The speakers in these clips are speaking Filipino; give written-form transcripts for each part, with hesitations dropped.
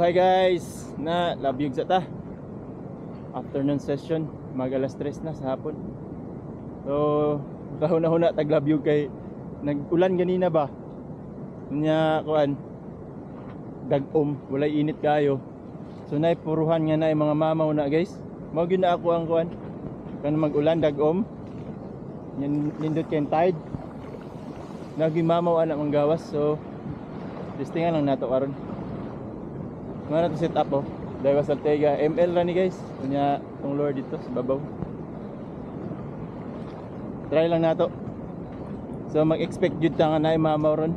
hi guys. Na labyog sa ta. Afternoon session, magalas 3 na sa hapon. So, kahuna-huna tag labyog kay nag-ulan ganina ba. Nya kuan dag-om, walay init kayo. So nay puruhan nga na mga mamaw na guys. Mao gyud na ako ang kuan. Kan mag-ulan dag-om. Nindot kay tide. Nagimamaw ana mang gawas. So listingan lang nato karon. Mana to set up oh. Dahil sa Ortega ML ra ni guys. Kunya tong lure dito sa babaw. Try lang nato. So mag-expect jud ta nga naay mamaw ron.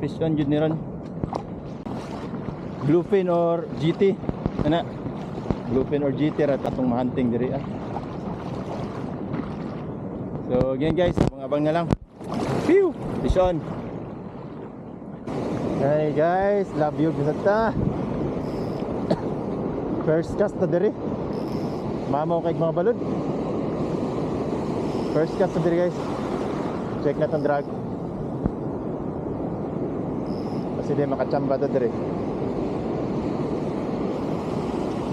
Fish on jud ni ron. Bluefin or GT. Ana. Bluefin or GT ra atong mahunting diri ah. So again guys, abang na lang. Phew! Fish on. Hey guys, love you bisata. First cast na diri. Mamaw kay mga balod. First cast na diri guys. Check na tong drag. Kasi di makachamba to diri.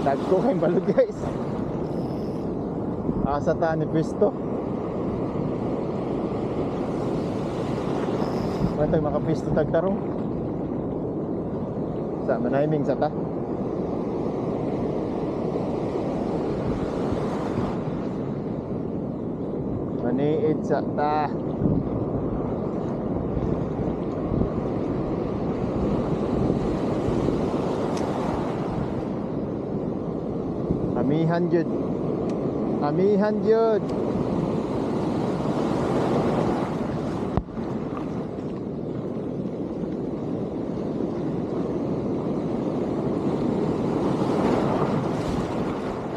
Dagko kay balod guys. Asa ta ni pisto. Matay makapisto tagtarong. Sa manahiming sa ta. Maniid sa ta. Amihan jud. Amihan jud.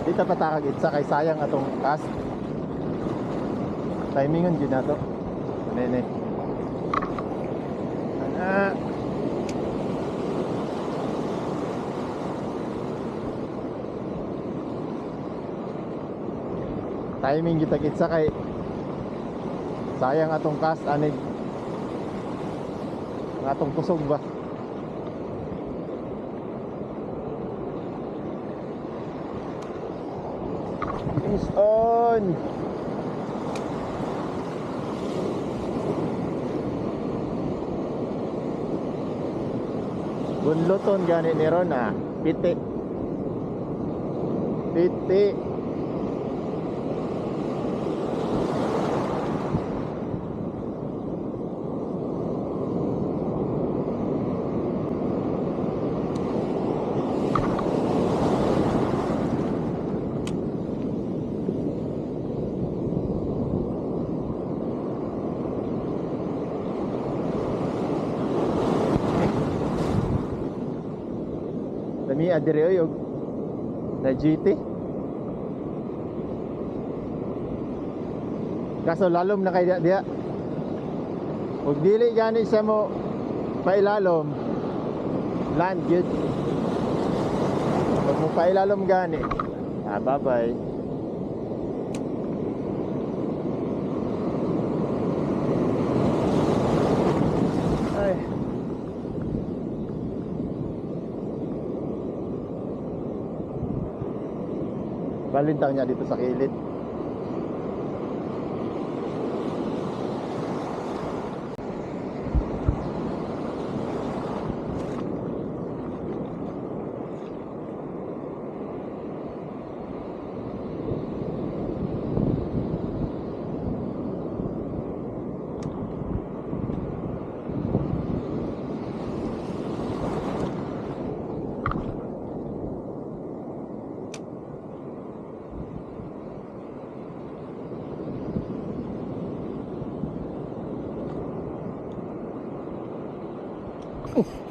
Dito patakag itsa kay sayang atong cast. Timingon jud nato. Nene. Ana. Timing kita kitsa kay sayang atong cast anig. Atong kusog ba. Fish on. Bunloton gani ni ron ah. Piti. Piti. Dami adire oyog na GT. Kaso lalom na kay dia. Ug dili gani siya mo pailalom. Land good. Pag mo pailalom gani. Bye bye. Ay. Balintang niya dito sa kilid.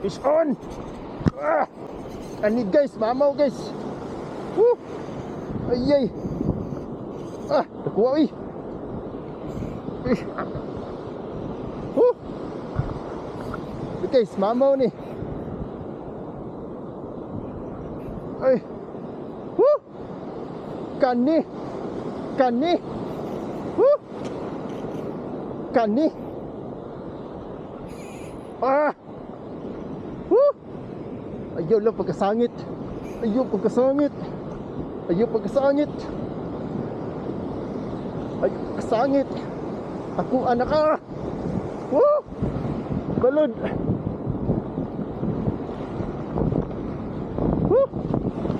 Fish on! Ah! Ani guys, mamaw guys. Woo! Ayay! Ah! Nakuha eh! Woo! Guys, mamaw ni. Ay! Woo! Kani! Kani! Woo! Kani! Ah! Woo! Ayaw lang pagkasangit. Ayaw pagkasangit. Ayaw pagkasangit. Ayaw pagkasangit. Ako anak ka. Woo! Balod. Woo!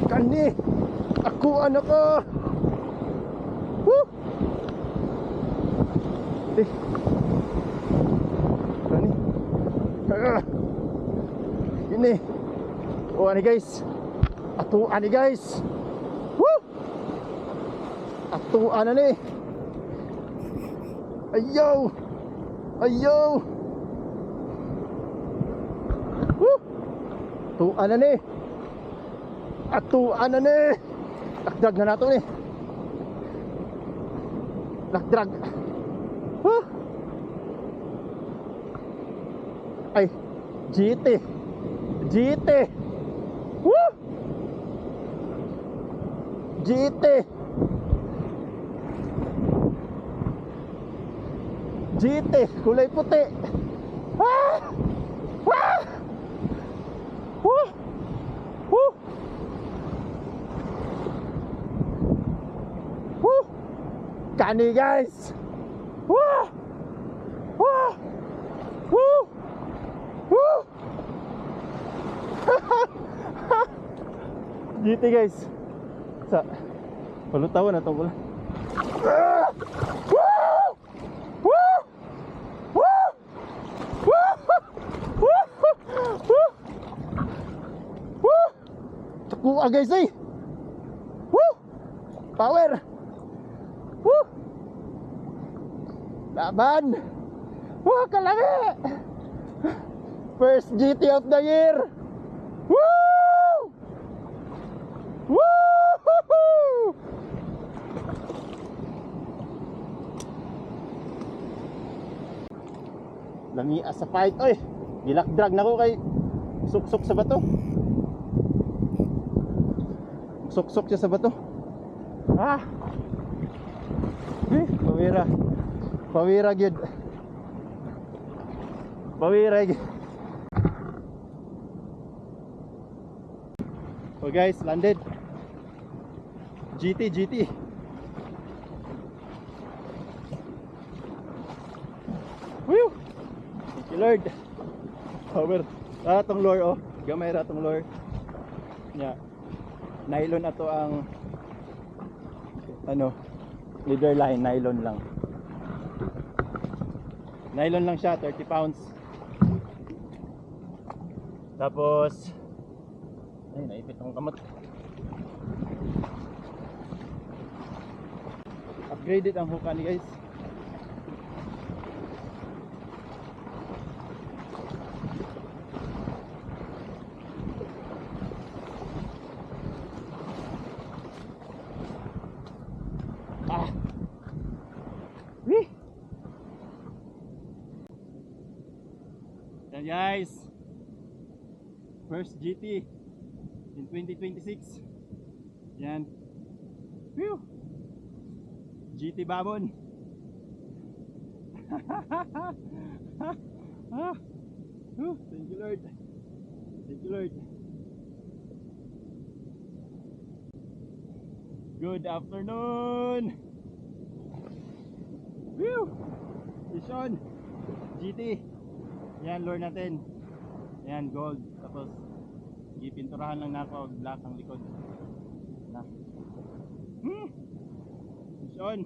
Kani. Ako anak ka. Woo! Eh. Kani. Ini. Oh, ani guys. Ato ani guys. Woo! Ato ana ni. Ayaw. Ayaw. Woo! Ato ana ni. Ato ana ni. Lakdrag na nato ni. Lakdrag. Woo! Ay, GT. GT. Woo! GT. GT, kulay puti. Ah! Ah! Woo! Woo! Woo! Kani guys. Woo! Woo! Woo! Woo! GT guys. Sa palutawan na tong kula. Woo! Woo! Woo! Woo! Woo! Woo! Takua guys eh. Woo! Power. Woo! Laban. Woo, kalami. First GT of the year. Woo! Woo! Lami sa fight oy. Dilak-drag na ko kay suksok sa bato. Suksok siya sa bato. Ah. Pawira. Pawira gyud. Pawira gyud. Oh guys, landed. GT. Woo! Thank you Lord. Power. Ratong lure oh. Gamay ratong lure. Nya. Nylon ato ang ano, leader line, nylon lang. Nylon lang siya, 30 pounds. Tapos ay, naipit akong kamot. Upgraded ang hook ni guys. Ah. Wee. Yan guys. First GT in 2026. Yan. Whew. GT Babon. Ah. Thank you Lord. Thank you Lord. Good afternoon. Whew. Fish on. GT. Yan lure natin. Yan gold. Tapos gipinturahan lang na ako, black ang likod na. Fish on.